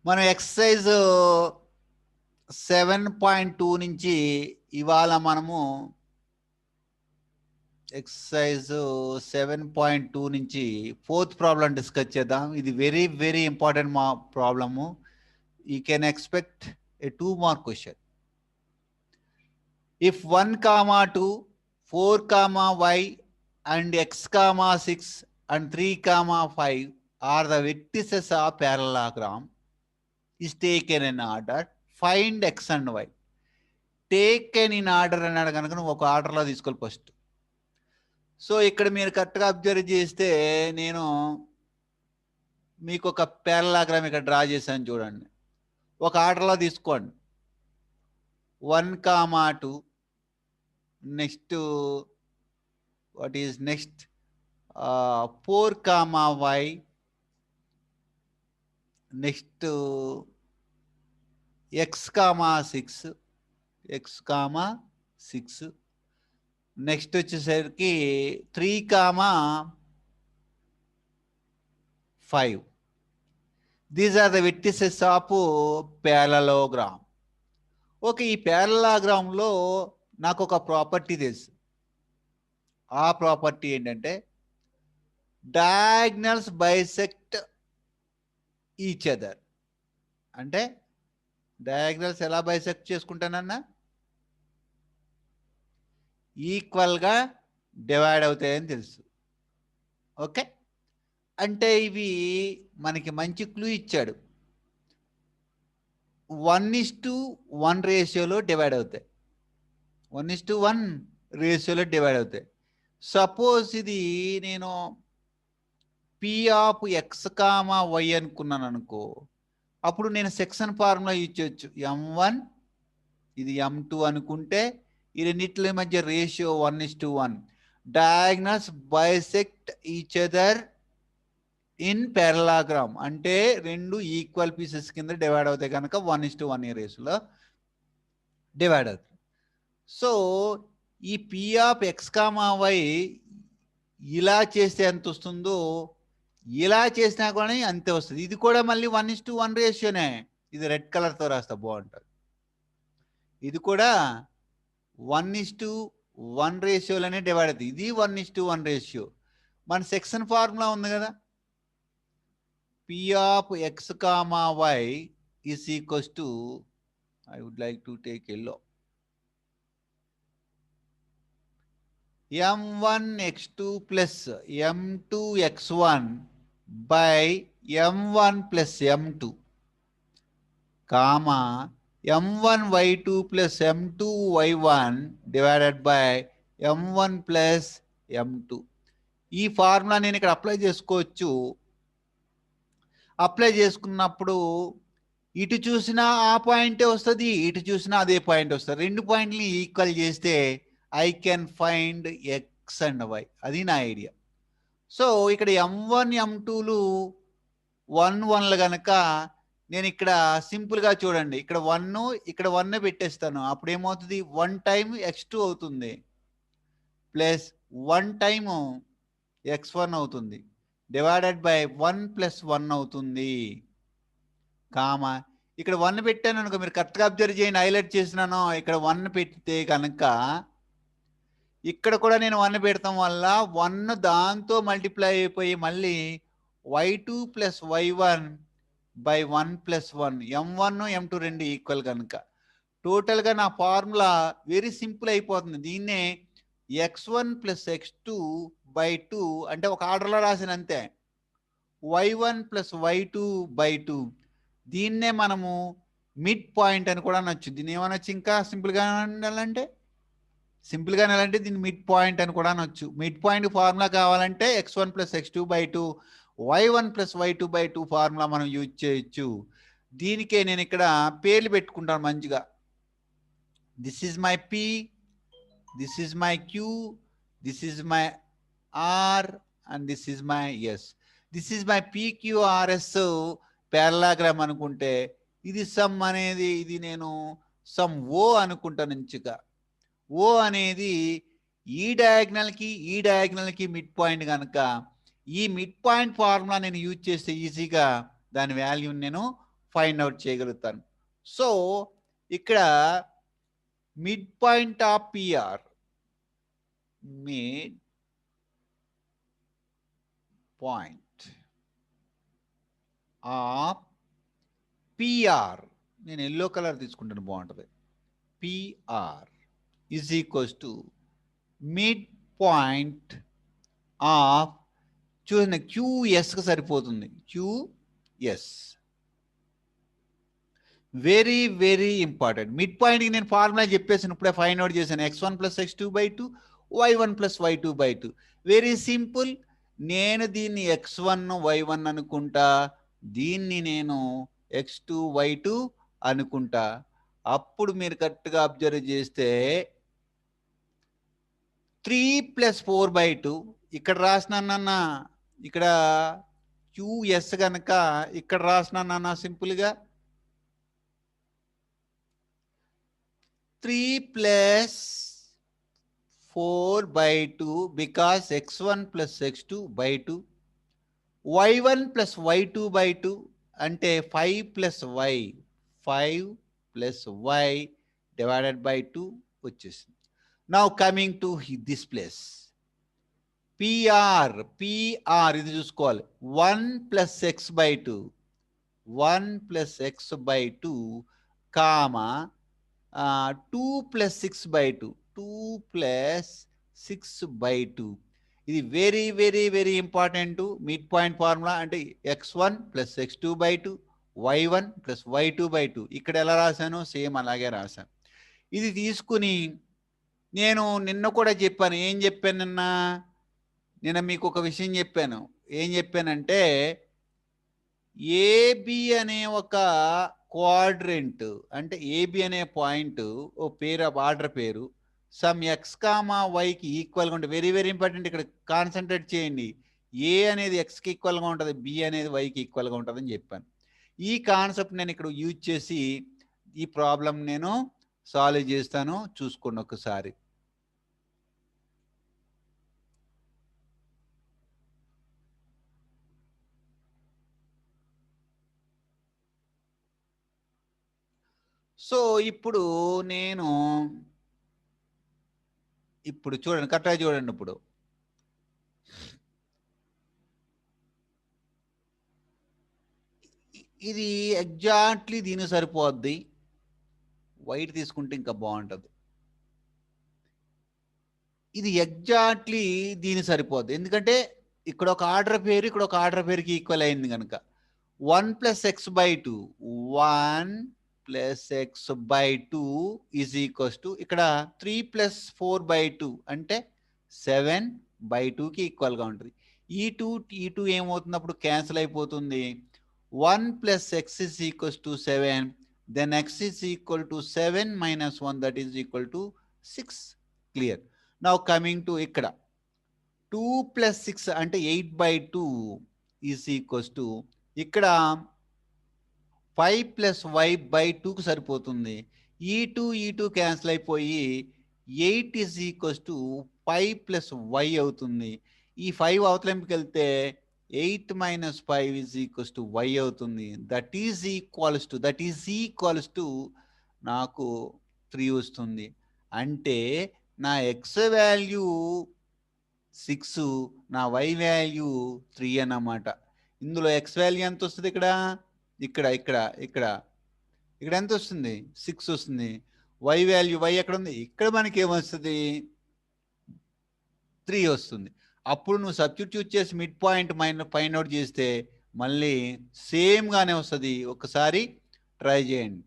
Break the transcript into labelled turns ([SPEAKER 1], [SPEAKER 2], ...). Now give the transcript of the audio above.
[SPEAKER 1] మనం ఎక్సర్సైజ్ 7.2 నుంచి ఇవాళ మనము ఎక్సర్సైజ్ 7.2 నుంచి 4th ప్రాబ్లం డిస్కస్ చేద్దాం. ఇది very very important problem. You can expect A 2 mark question. If 1, 2, 4, y and x, 6 and 3, 5 are the vertices of parallelogram is taken in order, find x and y. Taken in order అన్నాడు కనుక నువ్వు ఒక ఆర్డర్లో తీసుకోవాలి first. So ఇక్కడ మీరు కరెక్ట్గా observe చేస్తే నేను మీకు ఒక పారలాగ్రామ్ ఇక్కడ డ్రా చేశాను చూడండి. ఒక ఆర్డర్లో తీసుకోండి. 1, 2, next what is next 4, y, next x, 6, next వచ్చేసరికి 3, 5. These are the vertices of parallelogram. Okay, ఈ parallelogram నాకు ఒక ప్రాపర్టీ తెలుసు. ఆ ప్రాపర్టీ ఏంటంటే డయాగ్నల్స్ బైసెక్ట్ ఈచ్ అదర్. అంటే డయాగ్నల్స్ ఎలా బైసెక్ట్ చేసుకుంటానన్నా ఈక్వల్గా డివైడ్ అవుతాయని తెలుసు. ఓకే, అంటే ఇవి మనకి మంచి క్లూ ఇచ్చాడు. 1:1 రేషియోలో డివైడ్ అవుతాయి. 1:1 రేషియోలో డివైడ్ అవుతాయి. సపోజ్ ఇది నేను P of x comma y అనుకున్నాను అనుకో, అప్పుడు నేను సెక్షన్ ఫార్ములా యూజ్ చేయొచ్చు. M1 ఇది M2 అనుకుంటే ఈ రెండిట్ల మధ్య ratio 1:1. Diagonals bisect each other in parallelogram అంటే రెండు ఈక్వల్ పీసెస్ కింద డివైడ్ అవుతాయి కనుక 1:1 రేషియోలో డివైడ్ అవుతాయి. సో ఈ P of x comma y ఇలా చేస్తే ఎంత వస్తుందో ఇలా చేసినా కూడా అంతే వస్తుంది. ఇది కూడా మళ్ళీ 1:1 రేషియోనే. ఇది రెడ్ కలర్తో రాస్తా బాగుంటుంది. ఇది కూడా 1:1 రేషియోలోనే డివైడ్ అవుతుంది. ఇది 1:1 రేషియో. మన సెక్షన్ ఫార్ములా ఉంది కదా, P of x comma y is equals to, I would like to take yellow, M1x2 plus M2x1 by M1 plus M2, comma M1y2 plus M2y1 divided by M1 plus M2. ఈ formula నేను ఇక్కడ apply చేసుకోవచ్చు. Apply చేసుకున్నప్పుడు ఇటు చూసినా ఆ పాయింటే వస్తుంది, ఇటు చూసినా అదే పాయింట్ వస్తుంది. రెండు పాయింట్ని ఈక్వల్ చేస్తే I can find x and y. అది నా ఐడియా. సో ఇక్కడ M1 M2లు 1 కనుక నేను ఇక్కడ సింపుల్గా చూడండి, ఇక్కడ 1 ఇక్కడ 1 పెట్టేస్తాను. అప్పుడు ఏమవుతుంది, 1 టైమ్ x2 అవుతుంది ప్లస్ 1 టైము x1 అవుతుంది డివైడెడ్ బై 1 + 1 అవుతుంది. కామా ఇక్కడ 1 పెట్టాను అనుకో, మీరు కరెక్ట్గా అబ్జర్వ్ చేయండి, హైలైట్ చేసినాను. ఇక్కడ 1 పెడితే కనుక ఇక్కడ కూడా నేను 1 పెడతాం వల్ల 1 దాంతో మల్టిప్లై అయిపోయి మళ్ళీ y2 + y1 by 1 + 1, M1 M2 రెండు ఈక్వల్ కనుక టోటల్గా నా ఫార్ములా వెరీ సింపుల్ అయిపోతుంది. దీన్నే x1 + x2 by 2 అంటే ఒక ఆర్డర్లో రాసిన అంతే, y1 + y2 by 2. దీన్నే మనము మిడ్ పాయింట్ అని కూడా అనొచ్చు. దీన్ని ఏమనొచ్చు, ఇంకా సింపుల్గా అనాలంటే దీన్ని మిడ్ పాయింట్ అని కూడా అనొచ్చు. మిడ్ పాయింట్ ఫార్ములా కావాలంటే x1 + x2 by 2, y1 + y2 by 2 ఫార్ములా మనం యూజ్ చేయొచ్చు. దీనికే నేను ఇక్కడ పేర్లు పెట్టుకుంటాను మంచిగా. This is my P, this is my Q, this is my R and this is my S. This is my PQRS parallelogram అనుకుంటే ఇది సమ్ అనేది ఇది నేను సమ్ ఓ అనుకుంటాను. మంచిగా ఓ అనేది ఈ డయాగ్నల్కి మిడ్ పాయింట్ కనుక ఈ మిడ్ పాయింట్ ఫార్ములా నేను యూజ్ చేస్తే ఈజీగా దాని వాల్యూని నేను ఫైండ్ అవుట్ చేయగలుగుతాను. సో ఇక్కడ mid point of PR, mid point of PR, నేను ఎల్లో కలర్ తీసుకుంటాను బాగుంటుంది, PR is equals to mid point of, చూడండి క్యూఎస్కి సరిపోతుంది, QS. Very very important. Mid పాయింట్కి నేను ఫార్ములా చెప్పేసాను, ఇప్పుడే ఫైండ్ అవుట్ చేశాను. x1 + x2/2 y1 + y2/2. Very simple. నేను దీన్ని x1 y1 అనుకుంటా, దీన్ని నేను x2 y2 అనుకుంటా. అప్పుడు మీరు కరెక్ట్గా అబ్జర్వ్ చేస్తే 3 + 4/2 ఇక్కడ రాసినానన్నా, ఇక్కడ QS కనుక ఇక్కడ రాసినానన్నా సింపుల్గా 3 + 4/2 because x1 + x2/2, y1 + y2/2 అంటే 5 + y, 5 + y divided by 2 వచ్చేసింది. Now coming to this place, PR ఇది చూసుకోవాలి, 1 + x/2, 1 + x/2 కామా 2 + 6/2, 2 + 6/2. ఇది very very very important mid point formula. అంటే x1 + x2/2, y1 + y2/2. ఇక్కడ ఎలా రాశాను సేమ్ అలాగే రాశాను. ఇది తీసుకుని నేను నిన్న కూడా చెప్పాను, ఏం చెప్పాను నిన్న మీకు ఒక విషయం చెప్పాను. ఏం చెప్పానంటే ఏబి అనే ఒక క్వాడ్రెంట్, అంటే ఏబి అనే పాయింట్ ఓ పేరు, ఆర్డర్ పేరు, సమ్ ఎక్స్ కామా వైకి ఈక్వల్గా ఉంటుంది. వెరీ వెరీ ఇంపార్టెంట్, ఇక్కడ కాన్సన్ట్రేట్ చేయండి. ఏ అనేది ఎక్స్కి ఈక్వల్గా ఉంటుంది, బి అనేది వైకి ఈక్వల్గా ఉంటుంది అని చెప్పాను. ఈ కాన్సెప్ట్ నేను ఇక్కడ యూజ్ చేసి ఈ ప్రాబ్లం నేను సాల్వ్ చేస్తాను, చూసుకోండి ఒకసారి. సో ఇప్పుడు నేను చూడండి, కరెక్ట్గా చూడండి. ఇప్పుడు ఇది ఎగ్జాక్ట్లీ దీనికి సరిపోద్ది. వైట్ తీసుకుంటే ఇంకా బాగుంటుంది. ఇది ఎగ్జాక్ట్లీ దీనికి సరిపోద్ది, ఎందుకంటే ఇక్కడ ఒక ఆర్డర్ పేరు, ఇక్కడ ఒక ఆర్డర్ పేరుకి ఈక్వల్ అయింది కనుక. 1 + x/2, 1 + x/2 is equals to, ఇక్కడ 3 + 4/2 అంటే 7/2కి ఈక్వల్గా ఉంటుంది. ఈ టూ ఏమవుతుంది, అప్పుడు క్యాన్సిల్ అయిపోతుంది. 1 + x is equals to 7, then x is equal to 7 - 1, that is equal to 6. Clear. Now coming to ఇక్కడ 2 + 6 అంటే 8/2 ఈజ్ ఈక్వల్స్ టు, ఇక్కడ 5 + y/2కు సరిపోతుంది. ఈ టూ క్యాన్సిల్ అయిపోయి 8 ఈజ్ ఈక్వల్స్ టు 5 + y అవుతుంది. ఈ 5 అవతలంకి వెళ్తే 8 - 5 ఈజ్ ఈక్వల్స్ టు y అవుతుంది. దట్ ఈజ్ ఈక్వల్స్ టు నాకు 3 వస్తుంది. అంటే నా x వాల్యూ 6, నా y వాల్యూ 3 అన్నమాట. ఇందులో x వాల్యూ ఎంత వస్తుంది, ఇక్కడ ఎంత వస్తుంది, 6 వస్తుంది. y వాల్యూ, y ఎక్కడ ఉంది, ఇక్కడ మనకి ఏమొస్తుంది, 3 వస్తుంది. అప్పుడు నువ్వు సబ్స్టిట్యూట్ చేసి మిడ్ పాయింట్ ఫైండ్ అవుట్ చేస్తే మళ్ళీ సేమ్ గానే వస్తుంది. ఒకసారి ట్రై చేయండి.